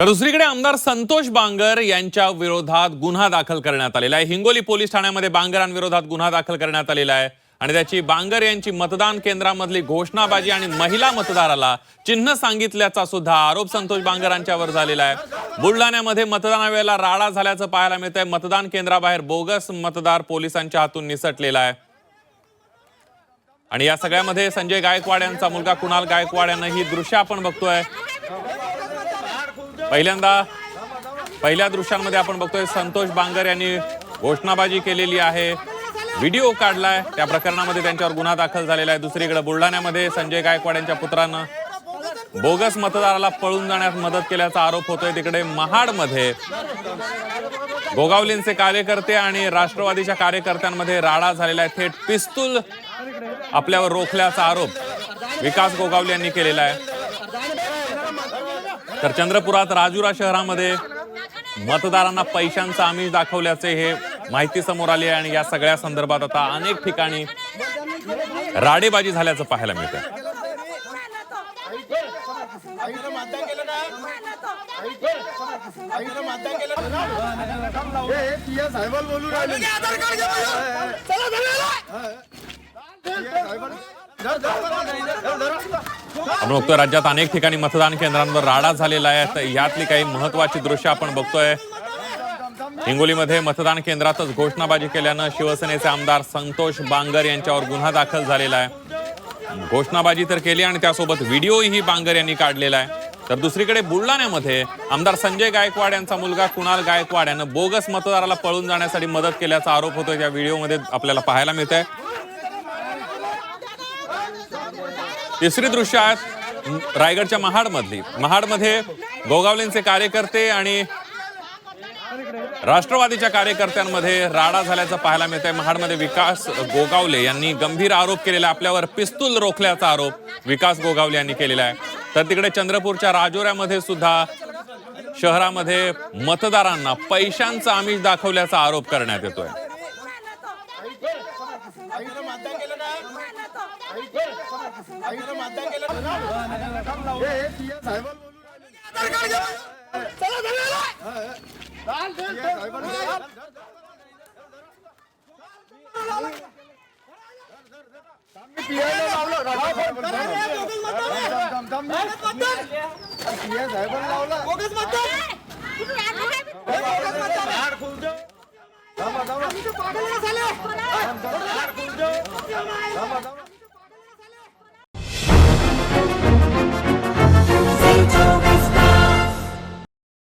तर दुसरीकडे आमदार संतोष बांगर यांच्या विरोधात गुन्हा दाखल करण्यात आलेला आहे। हिंगोली पोलीस ठाण्यामध्ये बांगरांविरोधात गुन्हा दाखल करण्यात आलेला आहे आणि त्याची बांगर यांची मतदान केंद्रामधली घोषणाबाजी आणि महिला मतदाराला चिन्ह सांगितल्याचा सुद्धा आरोप संतोष बांगर यांच्यावर झालेला आहे। बुलढाण्यामध्ये मतदानावेळेला राडा झाल्याचं पाहायला मिळतंय। मतदान केंद्राबाहेर बोगस मतदार पोलिसांच्या हातून निसटलेला आहे आणि या सगळ्यामध्ये संजय गायकवाड यांचा मुलगा कुणाल गायकवाड यांना ही दृश्य आपण बघतोय। पहिल्या दृश्यांमध्ये आपण बघतोय संतोष बांगर यांनी घोषणाबाजी केलेली आहे, व्हिडिओ काढलाय, त्या प्रकरणामध्ये त्यांच्यावर गुन्हा दाखल झालेला आहे। दुसरीकडे बुलढाण्यामध्ये संजय गायकवाड यांच्या पुत्रानं बोगस मतदाराला पळून जाण्यास मदत केल्याचा आरोप होतोय। तिकडे महाडमध्ये गोगावलेंचे कार्यकर्ते आणि राष्ट्रवादीच्या कार्यकर्त्यांमध्ये राडा झालेला आहे। थेट पिस्तूल आपल्यावर रोखल्याचा आरोप विकास गोगावले यांनी केलेला आहे। तर चंद्रपुरात राजुरा शहरामध्ये मतदारांना पैशांचं आमिष दाखवल्याचे हे माहिती समोर आली आहे आणि या सगळ्या संदर्भात आता अनेक ठिकाणी राडेबाजी झाल्याचं पाहायला मिळतं। आपण बघतोय राज्यात अनेक ठिकाणी मतदान केंद्रांवर राडा झालेला आहे। तर यातली काही महत्वाची दृश्य आपण बघतोय। हिंगोलीमध्ये मतदान केंद्रातच घोषणाबाजी केल्यानं शिवसेनेचे आमदार संतोष बांगर यांच्यावर गुन्हा दाखल झालेला आहे। घोषणाबाजी तर केली आणि त्यासोबत व्हिडिओही बांगर यांनी काढलेला आहे। तर दुसरीकडे बुलढाण्यामध्ये आमदार संजय गायकवाड यांचा मुलगा कुणाल गायकवाड यानं बोगस मतदाराला पळून जाण्यासाठी मदत केल्याचा आरोप होतोय, त्या व्हिडिओमध्ये आपल्याला पाहायला मिळतंय। तिसरी दृश्य आहेत रायगडच्या महाडमध्ये गोगावलेंचे कार्यकर्ते आणि राष्ट्रवादीच्या कार्यकर्त्यांमध्ये राडा झाल्याचं पाहायला मिळतंय। महाडमध्ये विकास गोगावले यांनी गंभीर आरोप केलेला, आपल्यावर पिस्तूल रोखल्याचा आरोप विकास गोगावले यांनी केलेला आहे। तर तिकडे चंद्रपूरच्या राजोऱ्यामध्ये सुद्धा शहरामध्ये मतदारांना पैशांचा आमिष दाखवल्याचा आरोप करण्यात येतोय। आम्ही तो पागल झाले